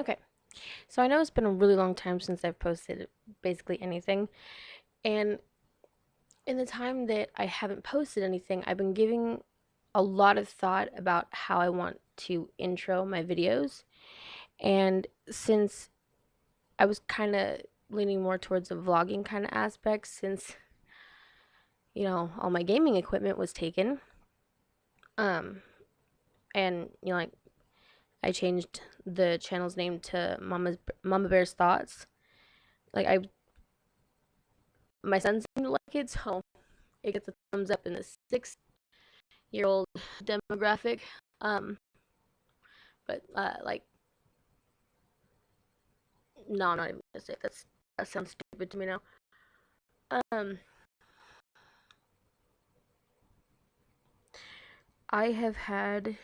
Okay, so I know it's been a really long time since I've posted basically anything, and in the time that I haven't posted anything, I've been giving a lot of thought about how I want to intro my videos. And since I was kind of leaning more towards a vlogging kind of aspect, since all my gaming equipment was taken, um, and like I changed the channel's name to Mama Bear's Thoughts. Like my son seemed to like it, so it gets a thumbs up in the 6-year old demographic. Um, but like, no, I'm not even gonna say it. That sounds stupid to me now. Um, I have had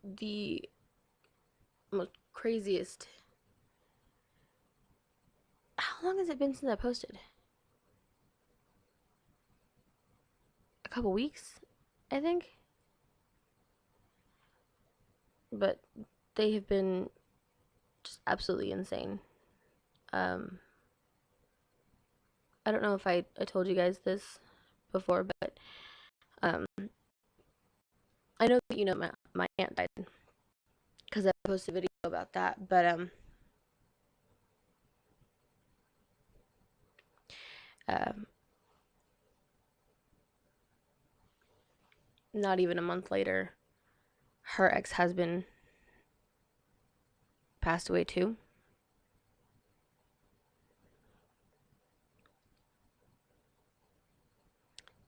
the most craziest. How long has it been since I posted? A couple weeks, I think. But they have been just absolutely insane. Um, I don't know if I told you guys this before, but um, I know that my aunt died because I posted a video about that. But um, not even a month later, her ex-husband passed away too.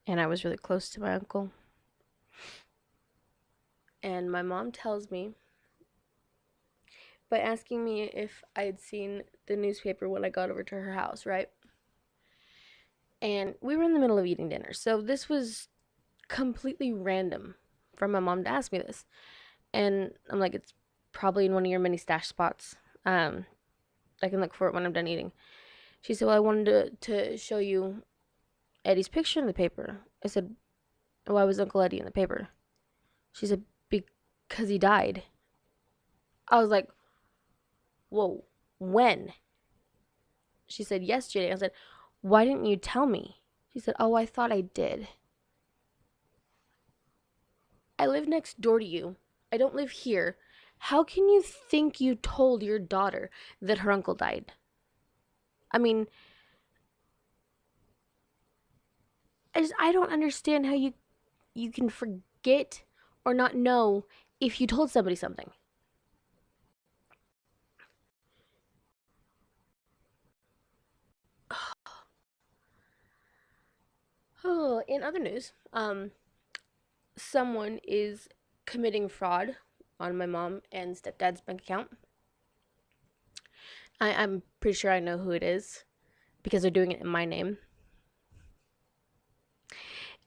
And I was really close to my uncle. And my mom tells me by asking me if I had seen the newspaper when I got over to her house, right? And we were in the middle of eating dinner. So this was completely random for my mom to ask me this. And I'm like, it's probably in one of your many stash spots. I can look for it when I'm done eating. She said, well, I wanted to show you Eddie's picture in the paper. I said, why was Uncle Eddie in the paper? She said, because he died. I was like, whoa, when? She said, yesterday. I said, why didn't you tell me? She said, oh, I thought I did. I live next door to you. I don't live here. How can you think you told your daughter that her uncle died? I mean, I don't understand how you can forget or not know if you told somebody something. Oh, in other news, someone is committing fraud on my mom and stepdad's bank account. I'm pretty sure I know who it is because they're doing it in my name.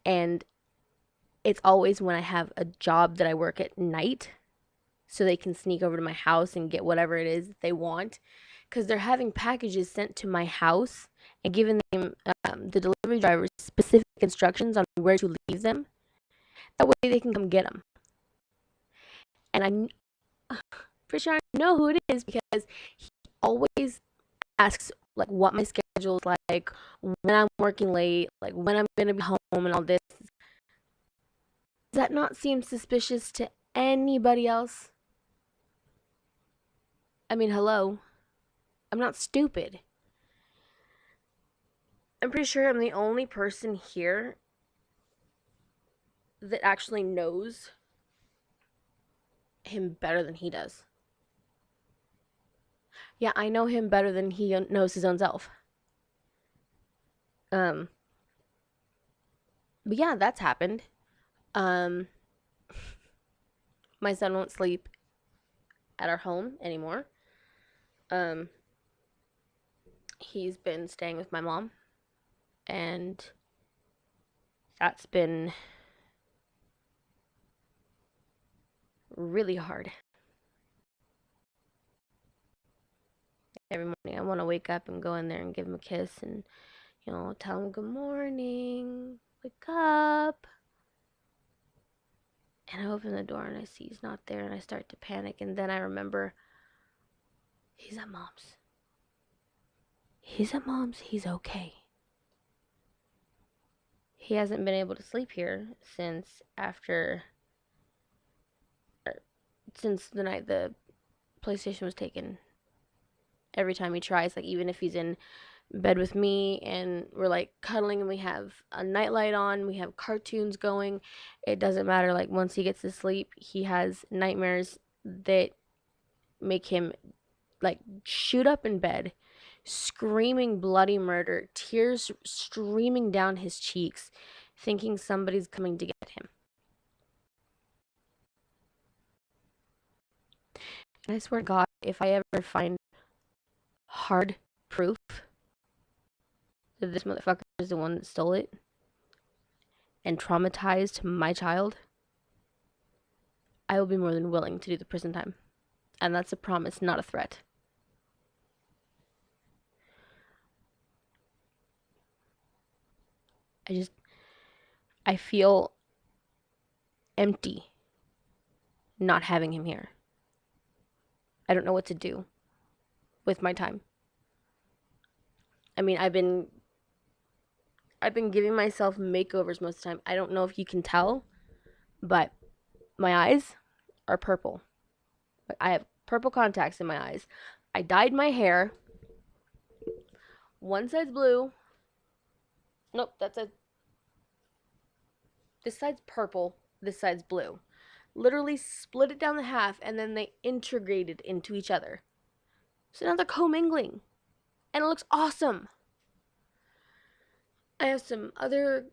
And it's always when I have a job that I work at night so they can sneak over to my house and get whatever it is that they want. Because they're having packages sent to my house and giving them the delivery drivers specific instructions on where to leave them. That way they can come get them. And I'm pretty sure I know who it is because he always asks like what my schedule is like, when I'm working late, like when I'm gonna be home and all this. Does that not seem suspicious to anybody else? I mean, hello. I'm not stupid. I'm pretty sure I'm the only person here that actually knows him better than he does. Yeah, I know him better than he knows his own self. Um, but yeah, that's happened. Um, my son won't sleep at our home anymore. Um, he's been staying with my mom, and that's been really hard. Every morning, I want to wake up and go in there and give him a kiss and, tell him good morning, wake up. And I open the door and I see he's not there and I start to panic. And then I remember he's at mom's. He's at mom's. He's okay. He hasn't been able to sleep here since the night the PlayStation was taken. Every time he tries, like even if he's in bed with me and we're like cuddling and we have a nightlight on, we have cartoons going, it doesn't matter. Like once he gets to sleep, he has nightmares that make him like shoot up in bed, screaming bloody murder, tears streaming down his cheeks, thinking somebody's coming to get him. And I swear to God, if I ever find hard proof that this motherfucker is the one that stole it and traumatized my child, I will be more than willing to do the prison time. And that's a promise, not a threat. I feel empty not having him here. I don't know what to do with my time. I mean, I've been giving myself makeovers most of the time. I don't know if you can tell, but my eyes are purple. I have purple contacts in my eyes. I dyed my hair. One side's blue. Nope, this side's purple, this side's blue. Literally split it down the half and then they integrated into each other. So now they're commingling. And it looks awesome. I have some other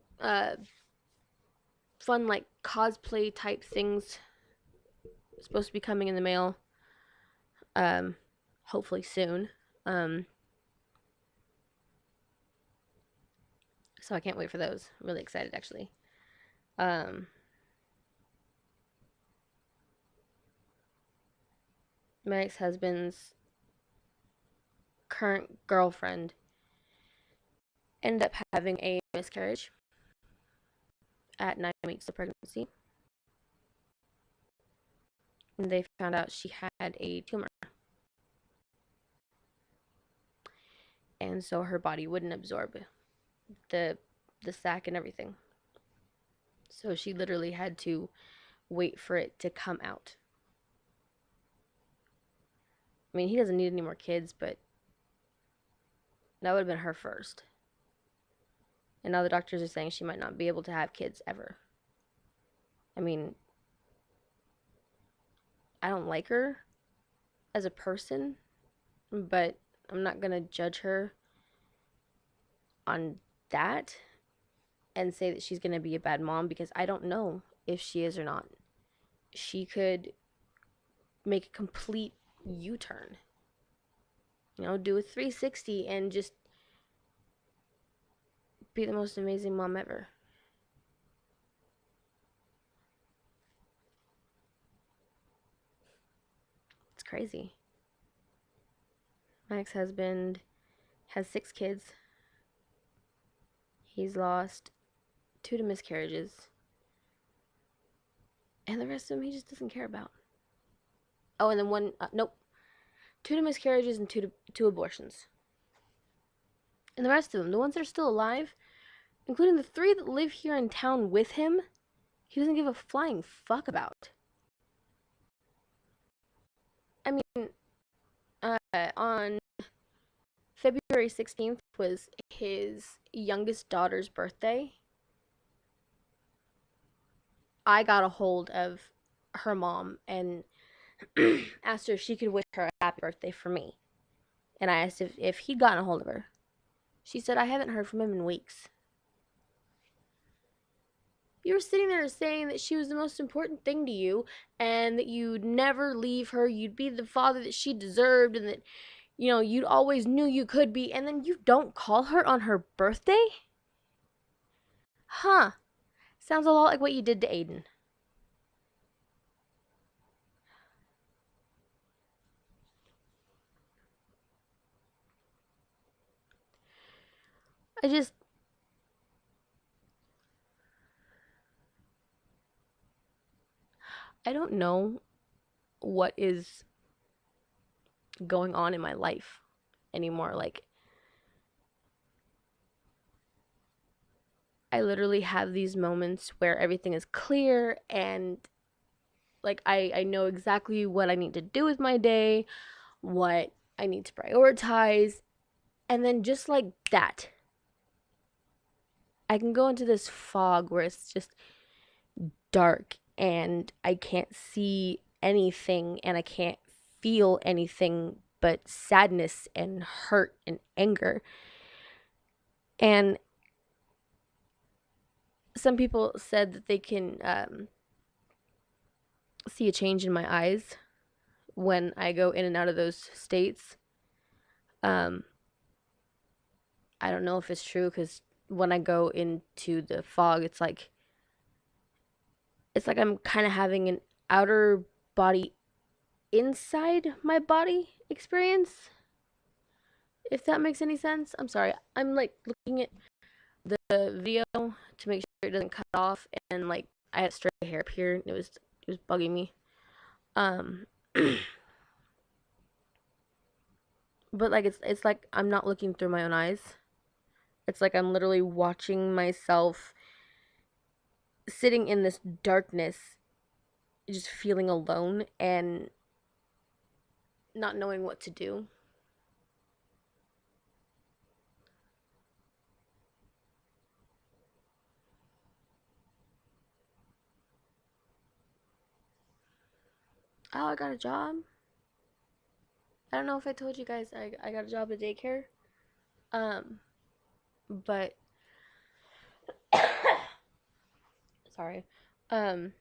fun like cosplay type things supposed to be coming in the mail. Hopefully soon. So I can't wait for those. I'm really excited actually. My ex-husband's current girlfriend ended up having a miscarriage at 9 weeks of pregnancy. And they found out she had a tumor. And so her body wouldn't absorb the sac and everything. So she literally had to wait for it to come out. I mean, he doesn't need any more kids, but that would have been her first. And now the doctors are saying she might not be able to have kids ever. I mean, I don't like her as a person, but I'm not going to judge her on that and say that she's going to be a bad mom because I don't know if she is or not. She could make a complete U-turn. You know, do a 360 and just be the most amazing mom ever. It's crazy. My ex-husband has 6 kids. He's lost 2 to miscarriages. And the rest of them he just doesn't care about. Oh, and then 2 to miscarriages and 2 abortions. And the rest of them, the ones that are still alive, including the 3 that live here in town with him, he doesn't give a flying fuck about. I mean, on February 16th was his youngest daughter's birthday. I got a hold of her mom and asked her if she could wish her a happy birthday for me. And I asked if he'd gotten a hold of her. She said, I haven't heard from him in weeks. You were sitting there saying that she was the most important thing to you and that you'd never leave her. You'd be the father that she deserved and that, you know, you'd always knew you could be. And then you don't call her on her birthday? Huh. Sounds a lot like what you did to Aiden. I don't know what is going on in my life anymore. Like, I literally have these moments where everything is clear and like I know exactly what I need to do with my day, what I need to prioritize, and then just like that, I can go into this fog where it's just dark and I can't see anything and I can't feel anything but sadness and hurt and anger. And some people said that they can see a change in my eyes when I go in and out of those states. Um, I don't know if it's true because when I go into the fog, it's like I'm kind of having an outer body inside my body experience. If that makes any sense. I'm sorry. I'm like looking at the video to make sure it doesn't cut off, and like I had stray hair up here, and it was bugging me. Um, but like it's like I'm not looking through my own eyes. It's like I'm literally watching myself sitting in this darkness, just feeling alone and not knowing what to do. Oh, I got a job. I don't know if I told you guys I got a job at daycare. Um, but sorry. Um,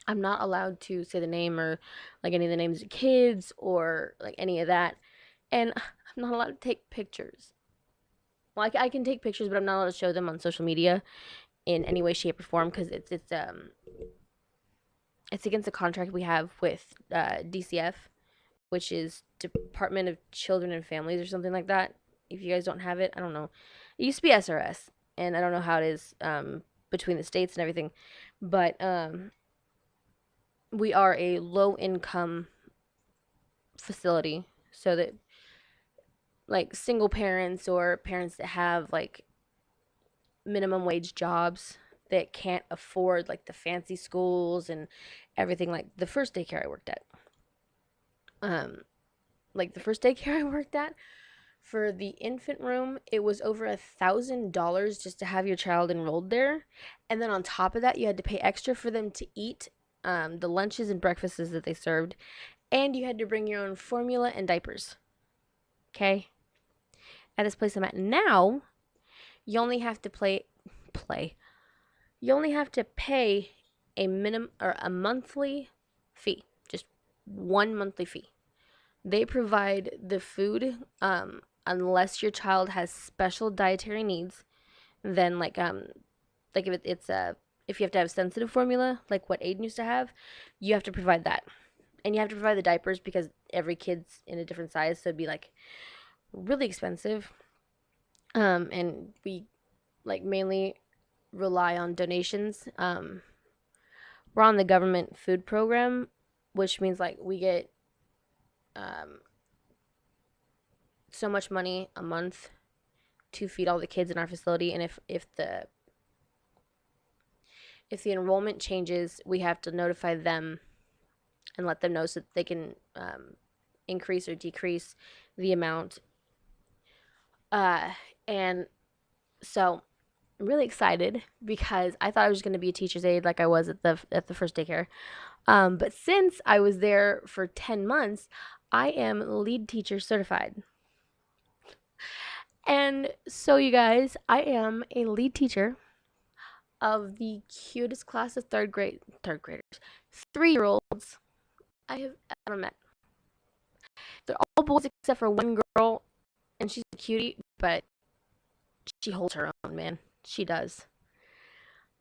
I'm not allowed to say the name or like any of the names of kids or like any of that. And I'm not allowed to take pictures. Well, I can take pictures, but I'm not allowed to show them on social media in any way, shape, or form because it's against the contract we have with DCF, which is Department of Children and Families or something like that. If you guys don't have it, I don't know. It used to be SRS, and I don't know how it is between the states and everything, but we are a low income facility, so that like single parents or parents that have like minimum wage jobs that can't afford like the fancy schools and everything, like the first daycare I worked at. Um, like the first daycare I worked at, for the infant room, it was over $1,000 just to have your child enrolled there, and then on top of that, you had to pay extra for them to eat the lunches and breakfasts that they served, and you had to bring your own formula and diapers. Okay, at this place I'm at now, you only have to play. You only have to pay a minimum or a monthly fee, just one monthly fee. They provide the food, unless your child has special dietary needs. Then like if you have to have sensitive formula, like what Aiden used to have, you have to provide that, and you have to provide the diapers because every kid's in a different size, so it'd be like really expensive. And we like mainly rely on donations. We're on the government food program, which means like we get um, so much money a month to feed all the kids in our facility, and if the enrollment changes, we have to notify them and let them know so that they can increase or decrease the amount. And so I'm really excited because I thought I was going to be a teacher's aide like I was at the first daycare. But since I was there for 10 months, I am lead teacher certified. And so, you guys, I am a lead teacher of the cutest class of third graders, 3 year olds I have ever met. They're all boys except for one girl, and she's a cutie, but she holds her own, man. She does.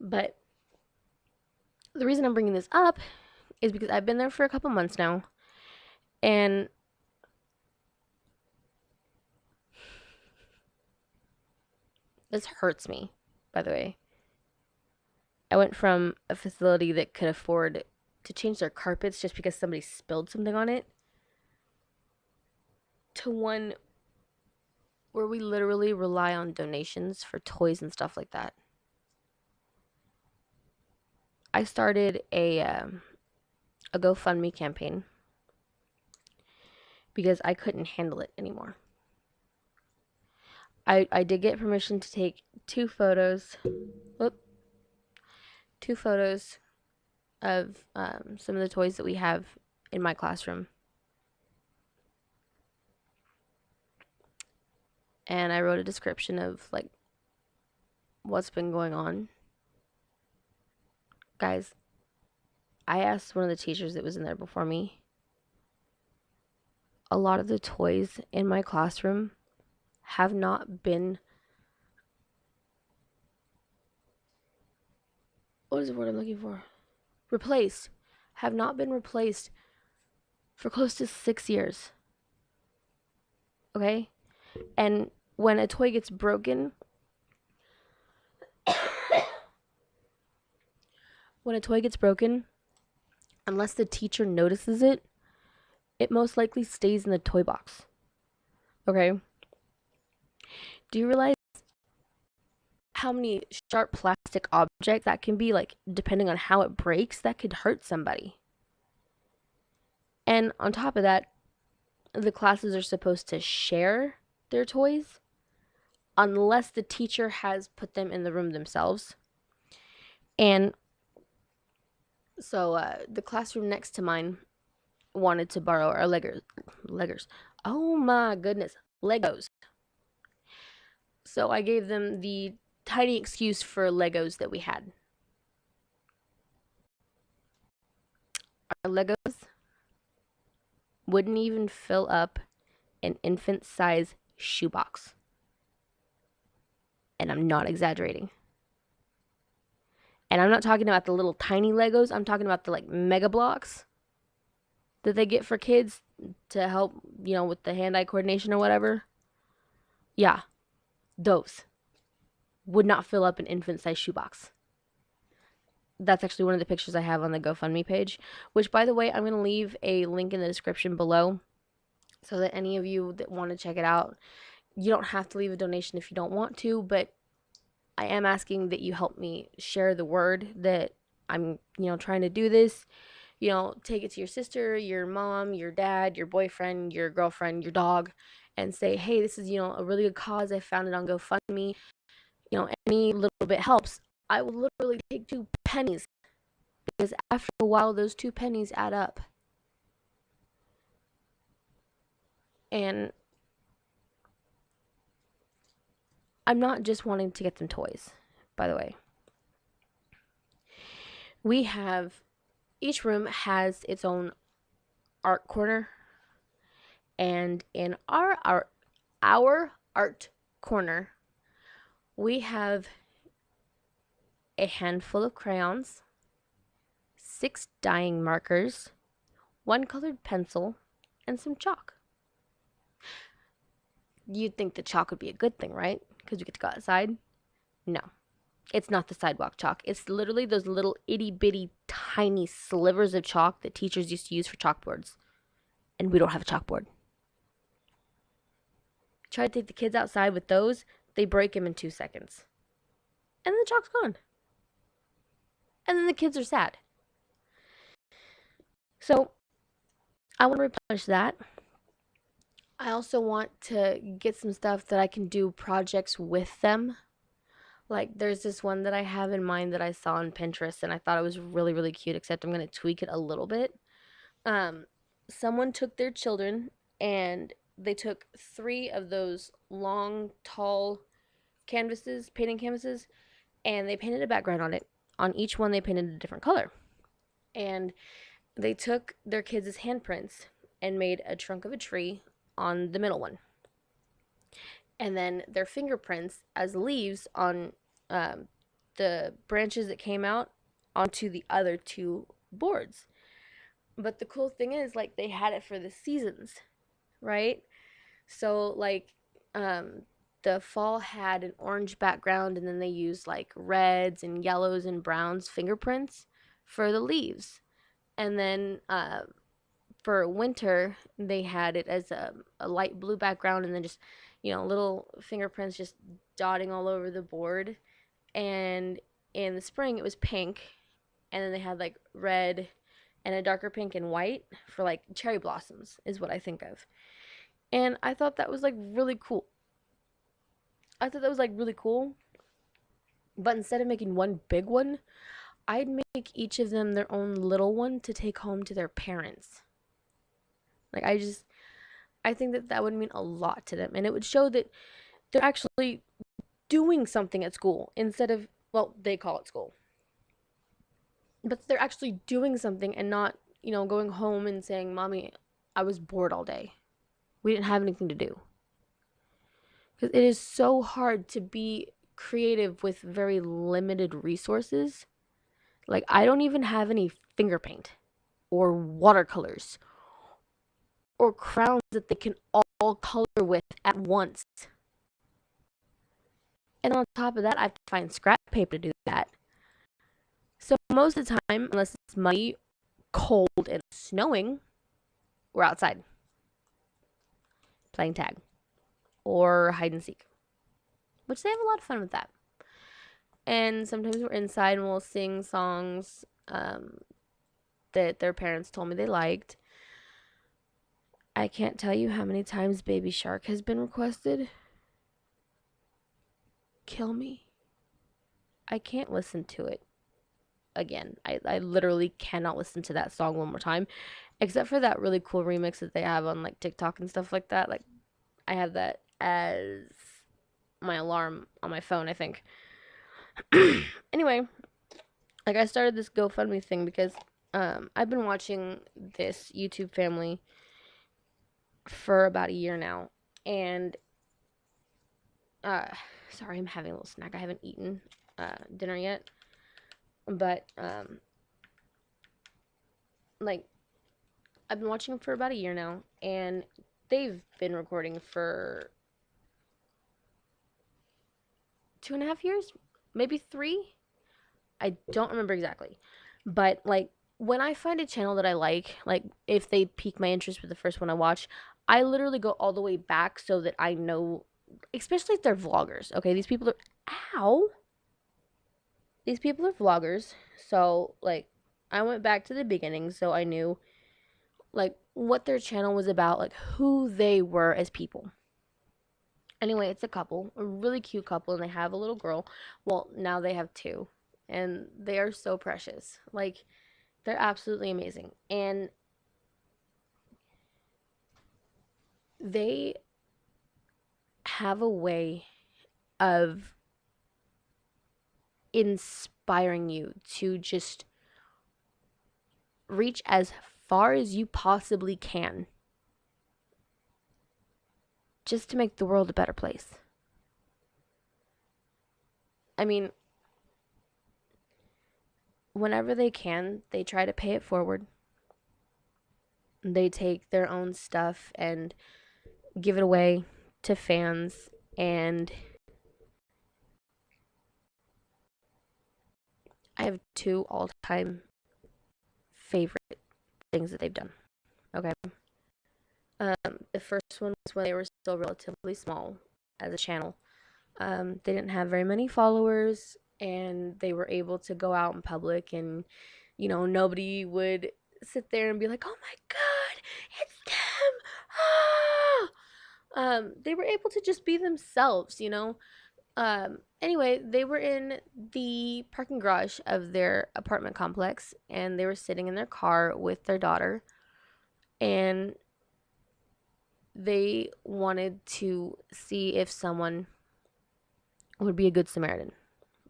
But the reason I'm bringing this up is because I've been there for a couple months now, and this hurts me, by the way. I went from a facility that could afford to change their carpets just because somebody spilled something on it to one where we literally rely on donations for toys and stuff like that. I started a GoFundMe campaign because I couldn't handle it anymore. I did get permission to take two photos. Whoop, two photos of some of the toys that we have in my classroom. And I wrote a description of like what's been going on. Guys, I asked one of the teachers that was in there before me. A lot of the toys in my classroom have not been, what is the word I'm looking for? Replaced. Have not been replaced for close to 6 years. Okay? And when a toy gets broken, unless the teacher notices it, it most likely stays in the toy box. Okay? Do you realize how many sharp plastic objects that can be, like, depending on how it breaks, that could hurt somebody? And on top of that, the classes are supposed to share their toys unless the teacher has put them in the room themselves. And so the classroom next to mine wanted to borrow our Legos. Oh my goodness, Legos. So I gave them the tiny excuse for Legos that we had. Our Legos wouldn't even fill up an infant-size shoebox. And I'm not exaggerating. And I'm not talking about the little tiny Legos. I'm talking about the like mega blocks that they get for kids to help, with the hand-eye coordination or whatever. Yeah, those would not fill up an infant-sized shoebox. That's actually one of the pictures I have on the GoFundMe page, which, by the way, I'm going to leave a link in the description below so that any of you that want to check it out, you don't have to leave a donation if you don't want to, but I am asking that you help me share the word that I'm, trying to do this. Take it to your sister, your mom, your dad, your boyfriend, your girlfriend, your dog, and say, hey, this is, a really good cause. I found it on GoFundMe. Any little bit helps. I will literally take 2 pennies because after a while, those 2 pennies add up. And I'm not just wanting to get them toys, by the way. Each room has its own art corner. And in our art corner, we have a handful of crayons, 6 dyeing markers, 1 colored pencil, and some chalk. You'd think the chalk would be a good thing, right? Because we get to go outside. No, it's not the sidewalk chalk. It's literally those little itty bitty tiny slivers of chalk that teachers used to use for chalkboards. And we don't have a chalkboard. Try to take the kids outside with those, they break them in 2 seconds. And then the chalk's gone. And then the kids are sad. So I want to replenish that. I also want to get some stuff that I can do projects with them. Like there's this one that I have in mind that I saw on Pinterest and I thought it was really, really cute, except I'm going to tweak it a little bit. Someone took their children and they took 3 of those long, tall painting canvases, and they painted a background on it. On each one, they painted a different color. And they took their kids' handprints and made a trunk of a tree on the middle one. And then their fingerprints as leaves on the branches that came out onto the other 2 boards. But the cool thing is, like, they had it for the seasons, right? So, like, the the fall had an orange background, and then they used like reds and yellows and browns fingerprints for the leaves. And then for winter, they had it as a light blue background, and then just, little fingerprints just dotting all over the board. And in the spring, it was pink, and then they had like red and a darker pink and white for like cherry blossoms, is what I think of. And I thought that was like really cool. I thought that was like really cool. But instead of making one big one, I'd make each of them their own little one to take home to their parents. Like, I think that that would mean a lot to them. And it would show that they're actually doing something at school instead of, well, they call it school. But they're actually doing something and not, going home and saying, Mommy, I was bored all day. We didn't have anything to do. Because it is so hard to be creative with very limited resources. Like, I don't even have any finger paint or watercolors or crowns that they can all color with at once. And on top of that, I have to find scrap paper to do that. So most of the time, unless it's muddy, cold, and snowing, we're outside playing tag or hide and seek, which they have a lot of fun with that. And sometimes we're inside and we'll sing songs that their parents told me they liked. I can't tell you how many times Baby Shark has been requested. Kill me. I can't listen to it again. I literally cannot listen to that song one more time, except for that really cool remix that they have on like TikTok and stuff like that. Like, I have that as my alarm on my phone, I think. Anyway, like, I started this GoFundMe thing because I've been watching this YouTube family for about a year now, and sorry, I'm having a little snack. I haven't eaten dinner yet, but like, I've been watching them for about a year now, and they've been recording for 2.5 years, maybe 3. I don't remember exactly, but like, when I find a channel that I like if they pique my interest with the first one I watch, I literally go all the way back so that I know, especially if they're vloggers. Okay, these people are vloggers, so like, I went back to the beginning so I knew like what their channel was about, like who they were as people. Anyway, it's a couple, a really cute couple, and they have a little girl. Well, now they have two, and they are so precious. Like, they're absolutely amazing. And they have a way of inspiring you to just reach as far as you possibly can just to make the world a better place. I mean, whenever they can, they try to pay it forward. They take their own stuff and give it away to fans, and I have 2 all-time favorite things that they've done. Okay. The first one was when they were still relatively small as a channel. They didn't have very many followers, and they were able to go out in public, and nobody would sit there and be like, "Oh my God, it's them!" They were able to just be themselves. Anyway, they were in the parking garage of their apartment complex, and they were sitting in their car with their daughter, and they wanted to see if someone would be a good Samaritan,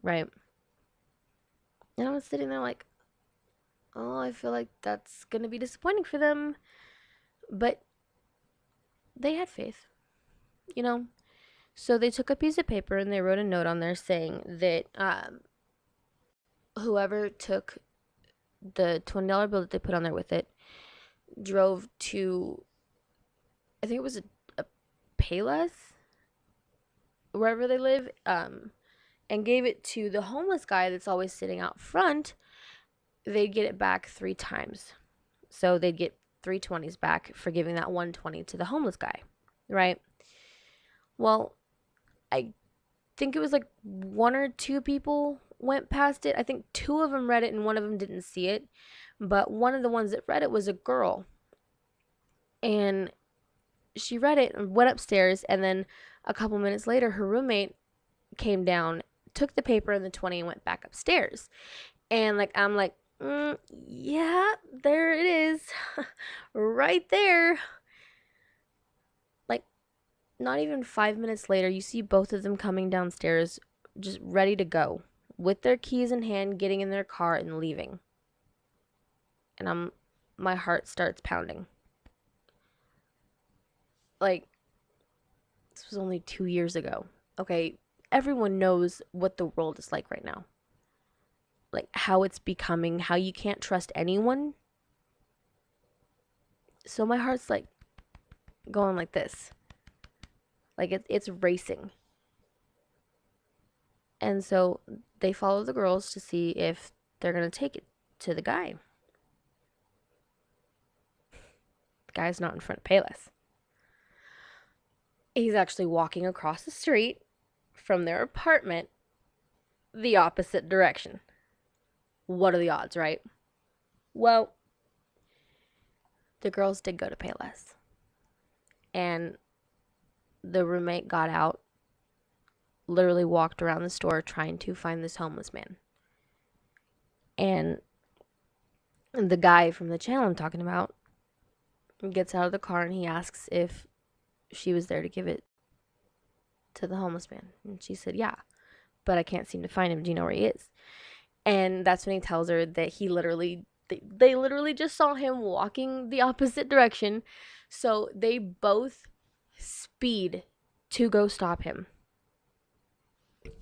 right? And I was sitting there like, oh, I feel like that's gonna be disappointing for them, but they had faith, you know. So they took a piece of paper and they wrote a note on there saying that whoever took the $20 bill that they put on there with it drove to, I think it was a Payless, wherever they live, and gave it to the homeless guy that's always sitting out front, they'd get it back 3 times. So they'd get 3 20s back for giving that 120 to the homeless guy, right? Well, I think it was like 1 or 2 people went past it. I think 2 of them read it and one of them didn't see it. But one of the ones that read it was a girl. And she read it and went upstairs. And then a couple minutes later, her roommate came down, took the paper and the 20 and went back upstairs. And like, I'm like, yeah, there it is. Right there. Like, not even 5 minutes later, you see both of them coming downstairs, just ready to go, with their keys in hand, getting in their car and leaving. And my heart starts pounding. Like, this was only 2 years ago. Okay, everyone knows what the world is like right now. Like, how it's becoming, how you can't trust anyone. So my heart's like going like this. Like, it's racing. And so they follow the girls to see if they're going to take it to the guy. The guy's not in front of Payless. He's actually walking across the street from their apartment the opposite direction. What are the odds, right? Well, the girls did go to Payless. And the roommate got out, literally walked around the store trying to find this homeless man. And the guy from the channel I'm talking about gets out of the car and he asks if she was there to give it to the homeless man. And she said, yeah, but I can't seem to find him. Do you know where he is? And that's when he tells her that they literally just saw him walking the opposite direction. So they both speed to go stop him.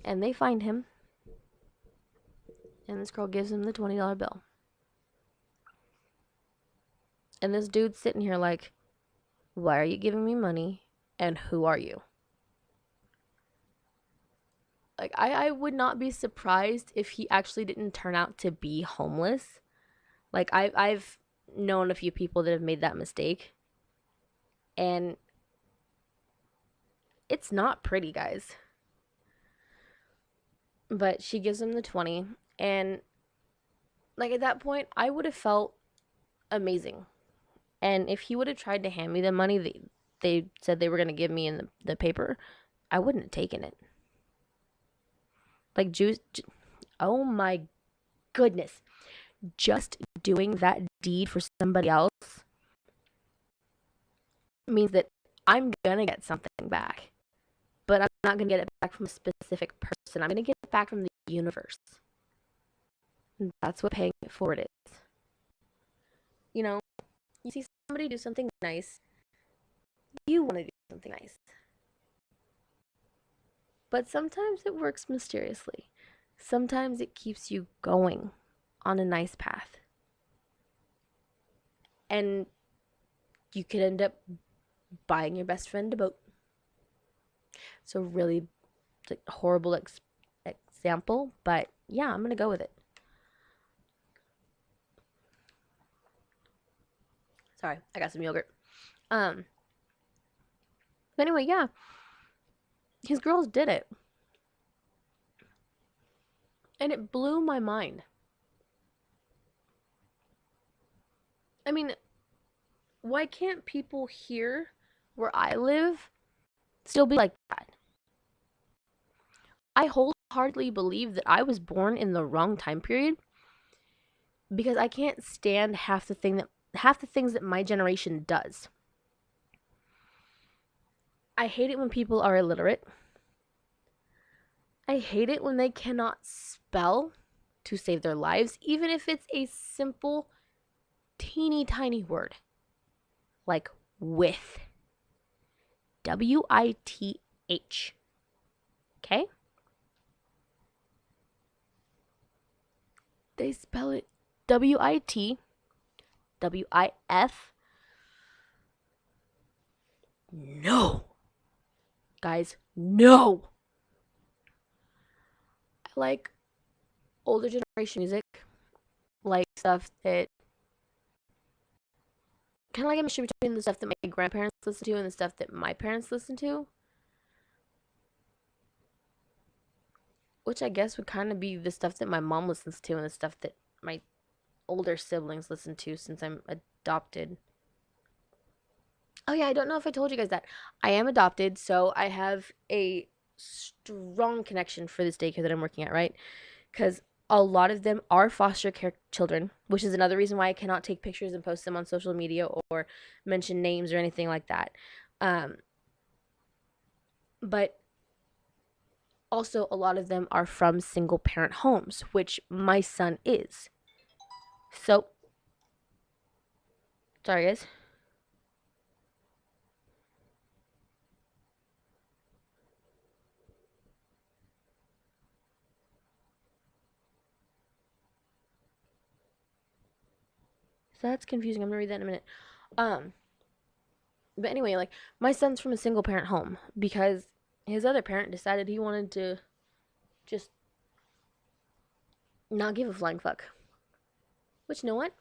And they find him. And this girl gives him the $20 bill. And this dude's sitting here like, why are you giving me money? And who are you? Like, I would not be surprised if he actually didn't turn out to be homeless. Like, I've known a few people that have made that mistake. And it's not pretty, guys. But she gives him the 20. And, like, at that point, I would have felt amazing. And if he would have tried to hand me the money they said they were going to give me in the paper, I wouldn't have taken it. Like, oh my goodness. Just doing that deed for somebody else means that I'm going to get something back. But I'm not going to get it back from a specific person. I'm going to get it back from the universe. And that's what paying it forward is. You know, you see somebody do something nice, you want to do something nice. But sometimes it works mysteriously. Sometimes it keeps you going on a nice path. And you could end up buying your best friend a boat. It's a really horrible example, but yeah, I'm going to go with it. Sorry, I got some yogurt. But anyway, yeah. His girls did it. And it blew my mind. I mean, why can't people here where I live still be like that? I wholeheartedly believe that I was born in the wrong time period because I can't stand half the things that my generation does. I hate it when people are illiterate. I hate it when they cannot spell to save their lives, even if it's a simple, teeny tiny word like with. W-I-T-H. Okay? They spell it W-I-T, W-I-F. No. Guys, no. like older generation music, like stuff that kind of like a mixture between the stuff that my grandparents listen to and the stuff that my parents listen to, which I guess would kind of be the stuff that my mom listens to and the stuff that my older siblings listen to since I'm adopted. Oh yeah, I don't know if I told you guys that. I am adopted, so I have a strong connection for this daycare that I'm working at, right? Because a lot of them are foster care children, which is another reason why I cannot take pictures and post them on social media or mention names or anything like that. Um, but also, a lot of them are from single parent homes, which my son is. So, sorry guys. So that's confusing. I'm gonna read that in a minute. Um, but anyway, like my son's from a single parent home because his other parent decided he wanted to just not give a flying fuck. Which, you know what?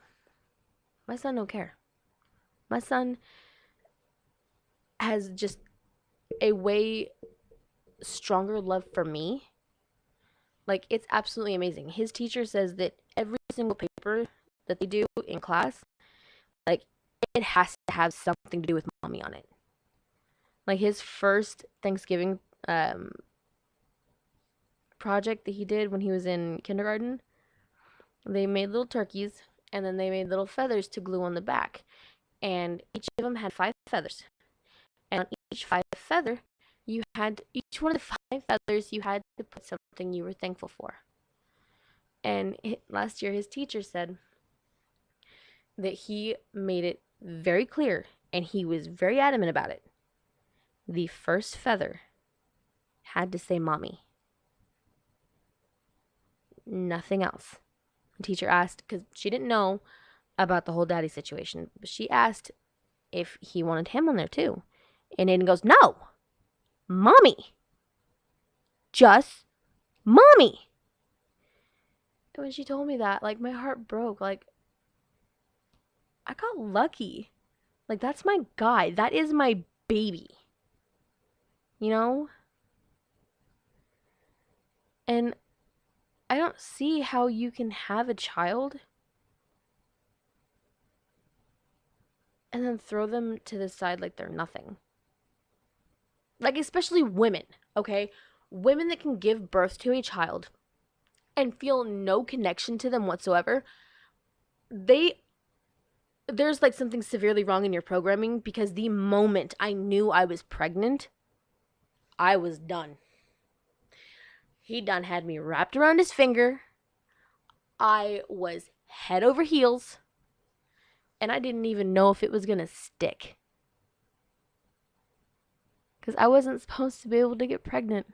My son don't care. My son has just a way stronger love for me. Like, it's absolutely amazing. His teacher says that every single paper that they do in class, like, it has to have something to do with mommy on it. Like, his first Thanksgiving project that he did when he was in kindergarten, they made little turkeys and then they made little feathers to glue on the back. And each of them had 5 feathers. And on each 5 feather, each one of the 5 feathers, you had to put something you were thankful for. And last year, his teacher said that he made it very clear and he was very adamant about it. The first feather had to say mommy. Nothing else. The teacher asked, because she didn't know about the whole daddy situation, but she asked if he wanted him on there too. And Aiden goes, no, mommy. Just mommy. And when she told me that, like, my heart broke. Like, I got lucky. Like, that's my guy. That is my baby. You know? And I don't see how you can have a child and then throw them to the side like they're nothing. Like, especially women, okay? Women that can give birth to a child and feel no connection to them whatsoever, there's like something severely wrong in your programming, because the moment I knew I was pregnant, I was done. He done had me wrapped around his finger. I was head over heels. And I didn't even know if it was going to stick. Because I wasn't supposed to be able to get pregnant.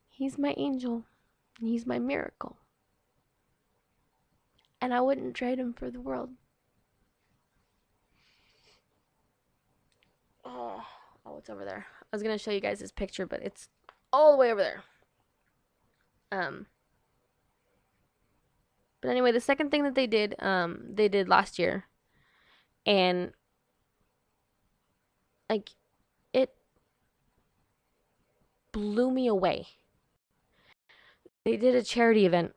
He's my angel. He's my miracle. And I wouldn't trade him for the world. Oh, it's over there. I was going to show you guys this picture, but it's all the way over there. But anyway, the second thing that they did last year, and like, it blew me away. They did a charity event,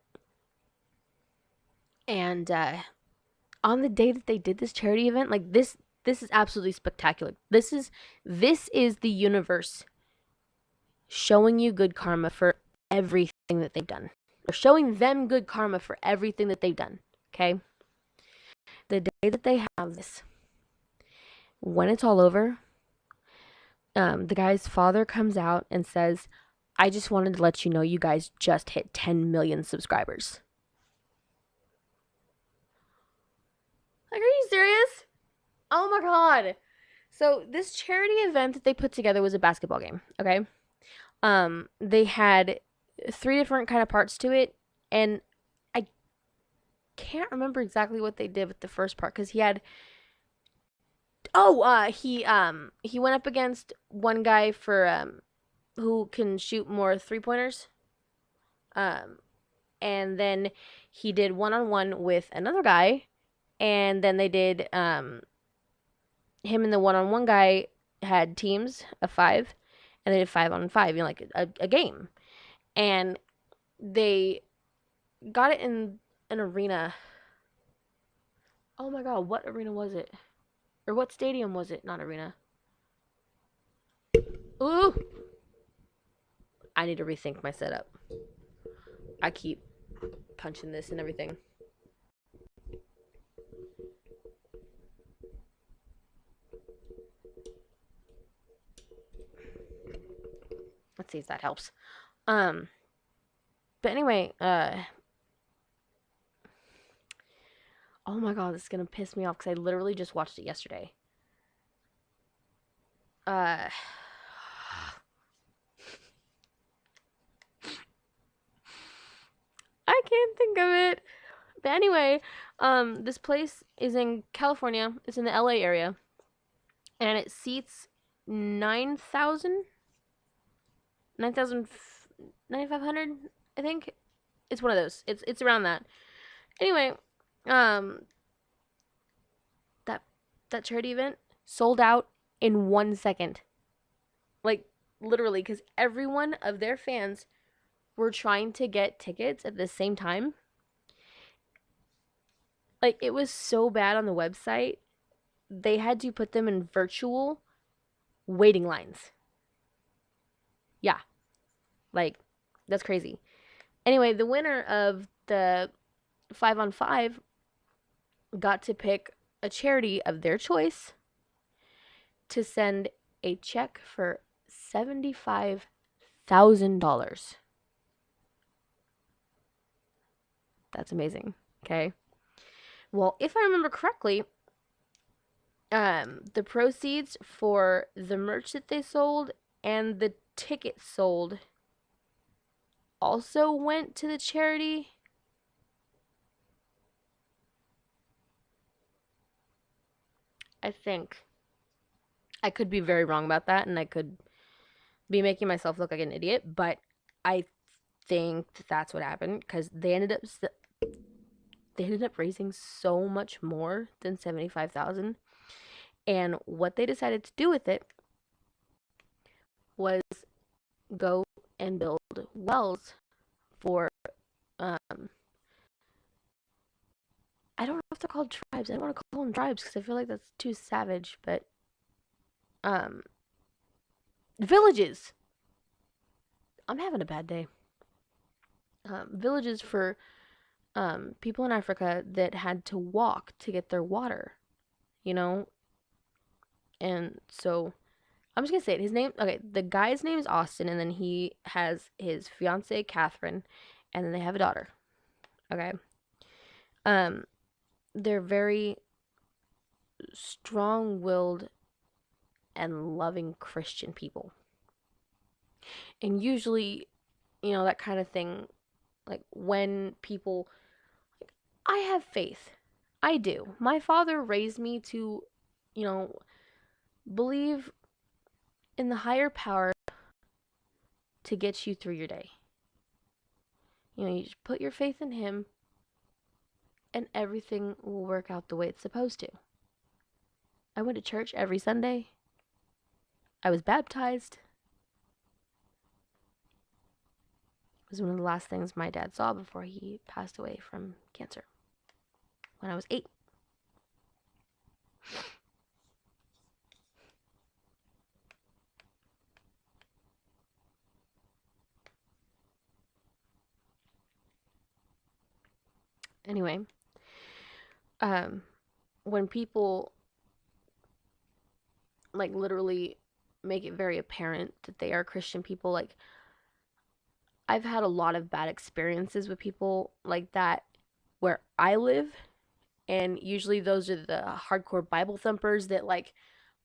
and on the day that they did this charity event, like, this is absolutely spectacular. This is the universe showing you good karma for everything that they've done. They're showing them good karma for everything that they've done. Okay? The day that they have this, when it's all over, the guy's father comes out and says, I just wanted to let you know you guys just hit 10 million subscribers. Like, are you serious? Oh my god. So this charity event that they put together was a basketball game, okay? They had 3 different kind of parts to it, and I can't remember exactly what they did with the first part, because he had he went up against one guy for who can shoot more three-pointers. Um, and then he did one-on-one with another guy, and then they did him and the one-on-one guy had teams of 5, and they did 5-on-5, like a game. And they got it in an arena. Oh my god, what arena was it? Or what stadium was it? Not arena. Ooh, I need to rethink my setup. I keep punching this and everything. Let's see if that helps. Um, but anyway, oh my god, this is gonna piss me off because I literally just watched it yesterday. Uh, I can't think of it. But anyway, this place is in California. It's in the LA area, and it seats 9,000, 9,000, 9,500, I think. It's one of those. It's around that. Anyway, um, that that charity event sold out in 1 second. Like literally, because every one of their fans were trying to get tickets at the same time. Like it was so bad on the website, they had to put them in virtual waiting lines. Yeah, like that's crazy. Anyway, the winner of the 5-on-5 got to pick a charity of their choice to send a check for $75,000. That's amazing. Okay. Well, if I remember correctly, the proceeds for the merch that they sold and the tickets sold also went to the charity. I think. I could be very wrong about that, and I could be making myself look like an idiot, but I think that's what happened because they ended up raising so much more than 75,000. And what they decided to do with it was go and build wells for um I don't know if they're called tribes. I don't want to call them tribes because I feel like that's too savage, but um villages. I'm having a bad day. Villages for people in Africa that had to walk to get their water, you know? And so I'm just gonna say it. His name, okay, the guy's name is Austin, and then he has his fiancee, Catherine, and then they have a daughter. Okay. Um, they're very strong willed and loving Christian people. And usually, that kind of thing, like when people, like, I have faith. I do. My father raised me to, you know, believe in the higher power to get you through your day. You just put your faith in him and everything will work out the way it's supposed to. I went to church every Sunday. I was baptized. It was one of the last things my dad saw before he passed away from cancer when I was 8. Anyway, when people like literally make it very apparent that they are Christian people, like I've had a lot of bad experiences with people like that where I live, and usually those are the hardcore Bible thumpers that like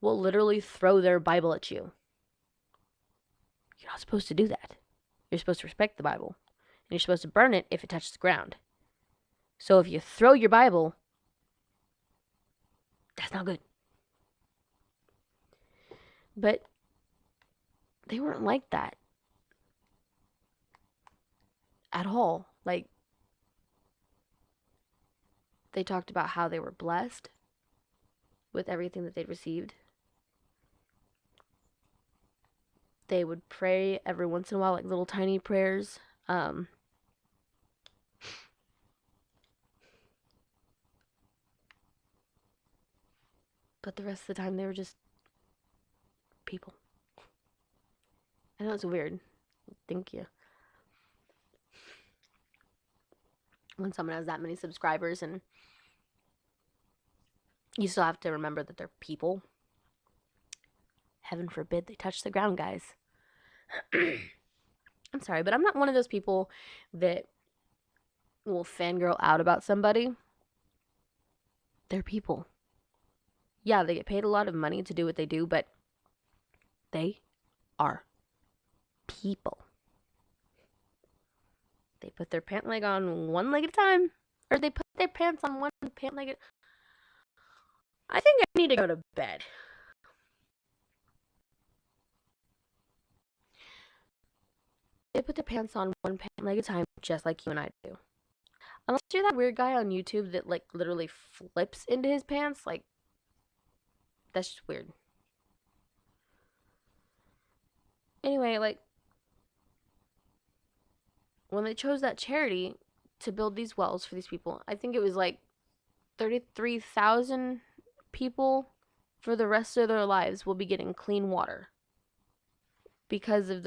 will literally throw their Bible at you. You're not supposed to do that. You're supposed to respect the Bible, and you're supposed to burn it if it touches the ground. So if you throw your Bible, that's not good. But they weren't like that at all. Like, they talked about how they were blessed with everything that they'd received. They would pray every once in a while, like little tiny prayers. Um, but the rest of the time, they were just people. I know it's weird. Thank you. When someone has that many subscribers and you still have to remember that they're people. Heaven forbid they touch the ground, guys. I'm sorry, but I'm not one of those people that will fangirl out about somebody. They're people. Yeah, they get paid a lot of money to do what they do, but they are people. They put their pant leg on one leg at a time, or they put their pants on one pant leg at... I think I need to go to bed. They put their pants on one pant leg at a time, just like you and I do. Unless you're that weird guy on YouTube that, like, literally flips into his pants, like, that's just weird. Anyway, like, when they chose that charity to build these wells for these people, I think it was like 33,000 people for the rest of their lives will be getting clean water because of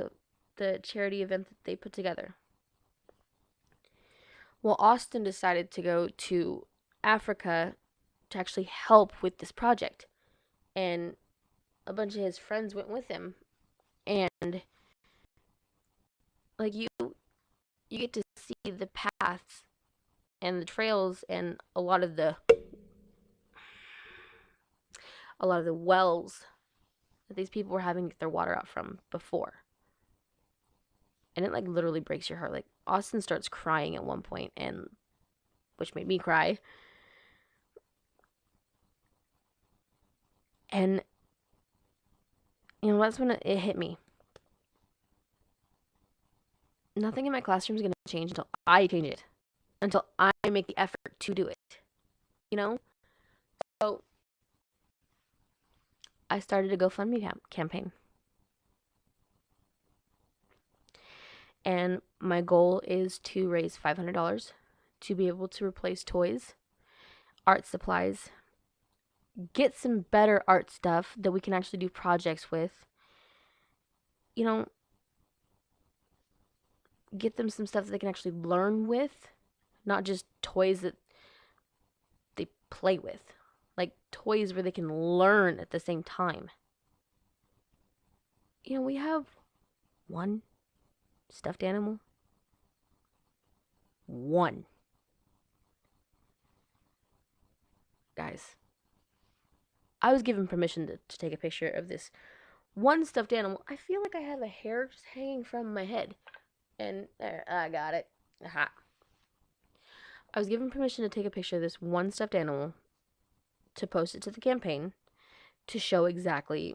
the charity event that they put together. Well, Austin decided to go to Africa to actually help with this project. And a bunch of his friends went with him. And like, you get to see the paths and the trails and a lot of the wells that these people were having to get their water out from before. And it, like, literally breaks your heart. Like, Austin starts crying at one point, and which made me cry. And you know, that's when it hit me. Nothing in my classroom is going to change until I change it. Until I make the effort to do it. You know? So I started a GoFundMe campaign. And my goal is to raise $500 to be able to replace toys, art supplies, get some better art stuff that we can actually do projects with. You know, get them some stuff that they can actually learn with, not just toys that they play with. Like, toys where they can learn at the same time. You know, we have one stuffed animal. One. Guys, I was given permission to take a picture of this one stuffed animal. I feel like I have a hair just hanging from my head. And there, I got it. Aha. I was given permission to take a picture of this one stuffed animal to post it to the campaign to show exactly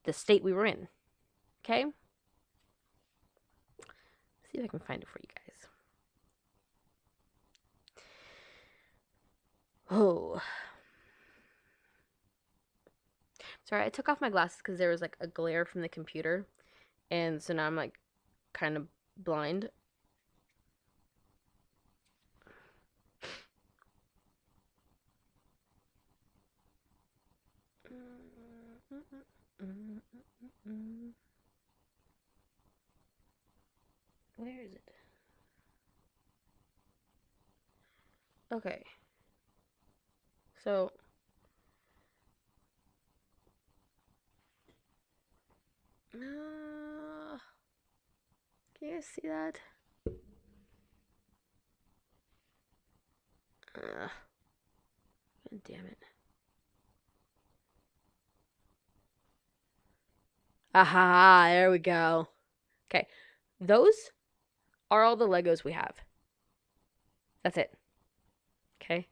the state we were in. Okay? See if I can find it for you guys. Oh. Sorry, I took off my glasses because there was like a glare from the computer. And so now I'm like kind of blind. Where is it? Okay. So can you guys see that? God damn it. Aha, there we go. Okay. Those are all the Legos we have. That's it. Okay.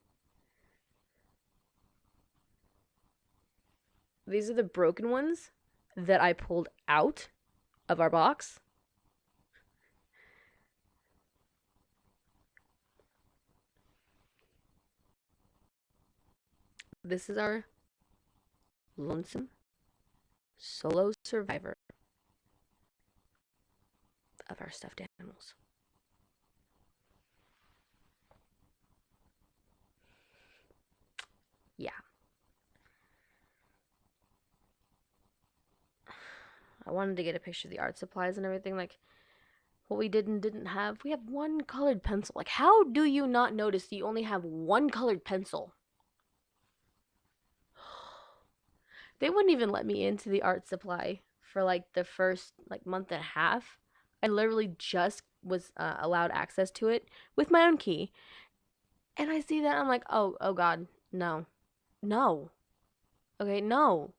These are the broken ones. that I pulled out of our box. This is our lonesome solo survivor of our stuffed animals. Yeah. I wanted to get a picture of the art supplies and everything, like what we did and didn't have. We have one colored pencil. Like, how do you not notice you only have one colored pencil? They wouldn't even let me into the art supply for like the first like month and a half. I literally just was allowed access to it with my own key. And I see that, I'm like, oh God, no. No. Okay, no.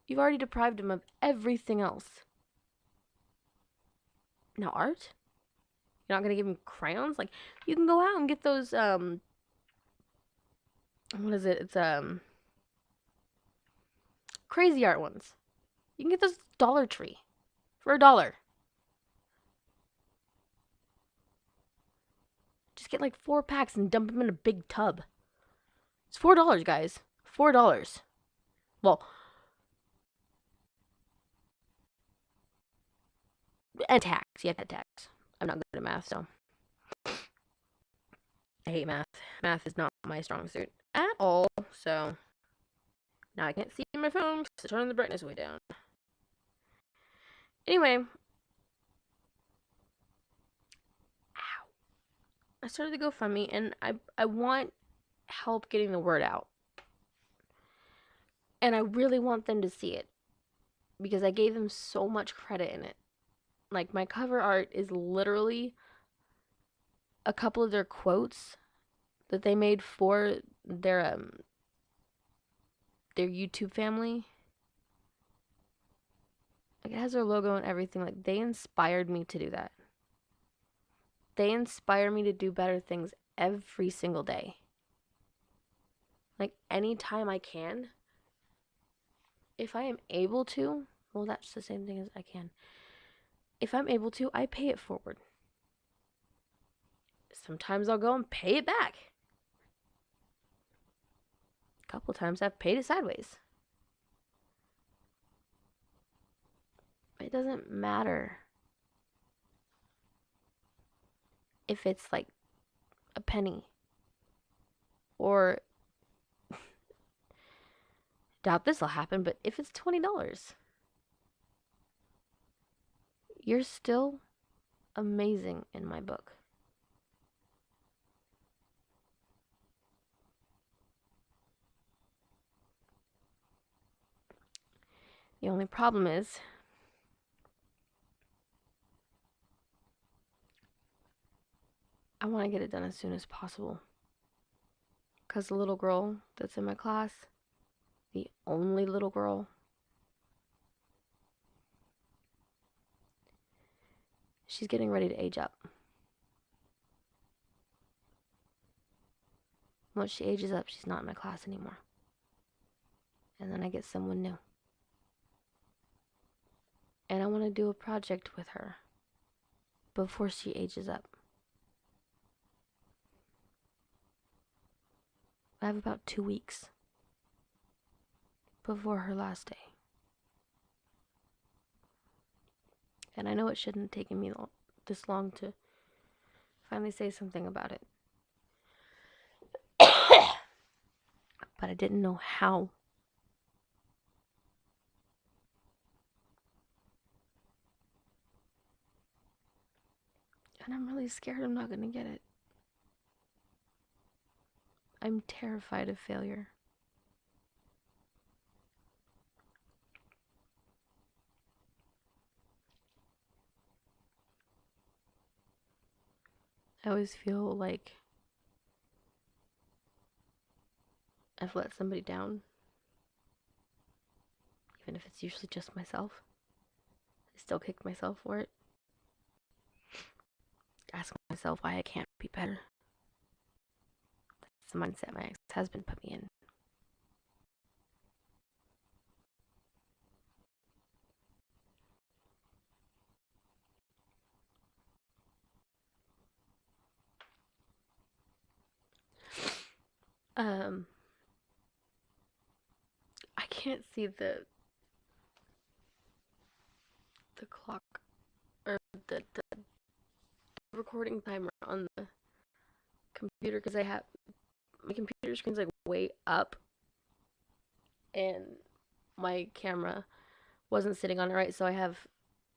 You've already deprived him of everything else. Now art? You're not gonna give him crayons? Like, you can go out and get those, what is it? It's, crazy art ones. You can get those at Dollar Tree for $1. Just get like 4 packs and dump them in a big tub. It's $4, guys. $4. Well, and tax. You have to tax. I'm not good at math, so I hate math. Math is not my strong suit at all. So now I can't see my phone because I turned the brightness way down. Anyway, ow. I started the GoFundMe, and I want help getting the word out. And I really want them to see it because I gave them so much credit in it. Like, my cover art is literally a couple of their quotes that they made for their YouTube family. Like, it has their logo and everything. Like, they inspired me to do that. They inspire me to do better things every single day. Like, anytime I can, if I am able to, well, that's the same thing as I can. If I'm able to, I pay it forward. Sometimes I'll go and pay it back. A couple times I've paid it sideways. It doesn't matter if it's like a penny or doubt this will happen, but if it's $20, you're still amazing in my book. The only problem is I want to get it done as soon as possible. Because the little girl that's in my class, the only little girl, she's getting ready to age up. Once she ages up, she's not in my class anymore. And then I get someone new. And I want to do a project with her before she ages up. I have about 2 weeks before her last day. And I know it shouldn't have taken me this long to finally say something about it. But I didn't know how. And I'm really scared I'm not going to get it. I'm terrified of failure. I always feel like I've let somebody down. Even if it's usually just myself. I still kick myself for it. Ask myself why I can't be better. That's the mindset my ex-husband put me in. Um, I can't see the clock or the recording timer on the computer because I have my computer screen's like way up and my camera wasn't sitting on it right, so I have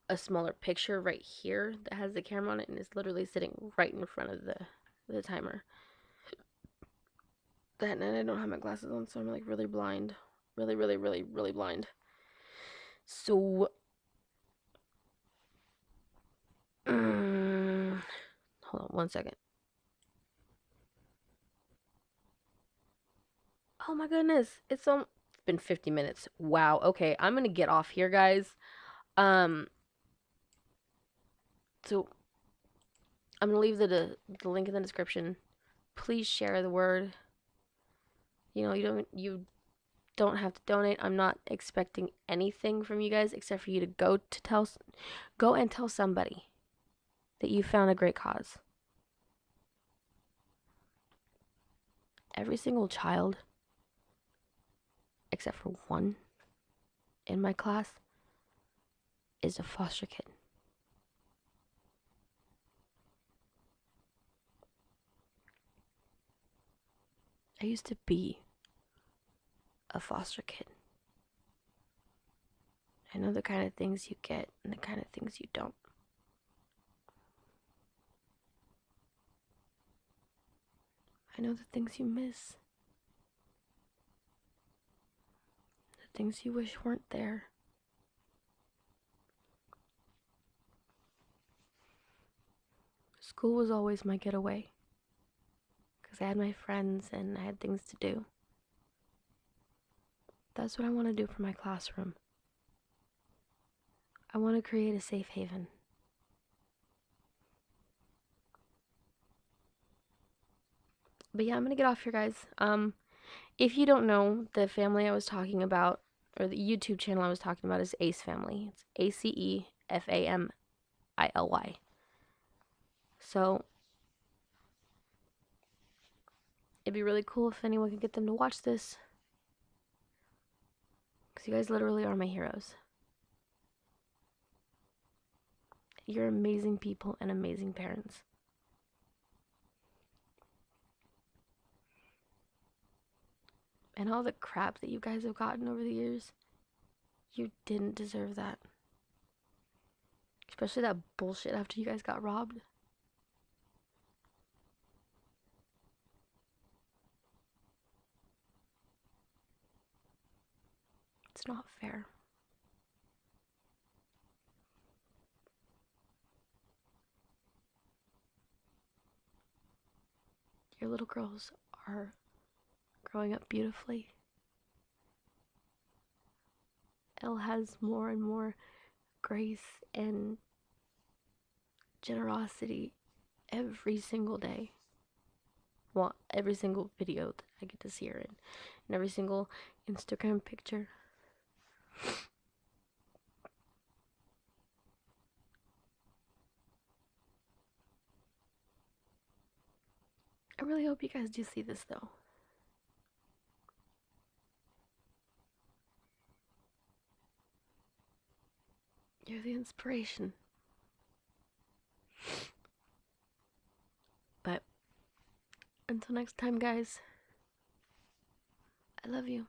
a smaller picture right here that has the camera on it and it's literally sitting right in front of the timer. That night I don't have my glasses on, so I'm like really blind. Really, really, really, really blind. So hold on 1 second. Oh my goodness. It's been 50 minutes. Wow. Okay, I'm gonna get off here, guys. Um, so I'm gonna leave the link in the description. Please share the word. You don't have to donate. I'm not expecting anything from you guys except for you to go and tell somebody that you found a great cause. Every single child, except for one in my class, is a foster kid. I used to be a foster kid. I know the kind of things you get and the kind of things you don't. I know the things you miss, the things you wish weren't there. School was always my getaway because I had my friends and I had things to do. That's what I want to do for my classroom. I want to create a safe haven. But yeah, I'm gonna get off here, guys. If you don't know, the family I was talking about, or the YouTube channel I was talking about, is Ace Family. It's ACEFAMILY. So it'd be really cool if anyone could get them to watch this, because you guys literally are my heroes. You're amazing people and amazing parents. And all the crap that you guys have gotten over the years, you didn't deserve that. Especially that bullshit after you guys got robbed. It's not fair. Your little girls are growing up beautifully. Elle has more and more grace and generosity every single day. Well, every single video that I get to see her in, and every single Instagram picture. I really hope you guys do see this though. You're the inspiration. But until next time, guys, I love you.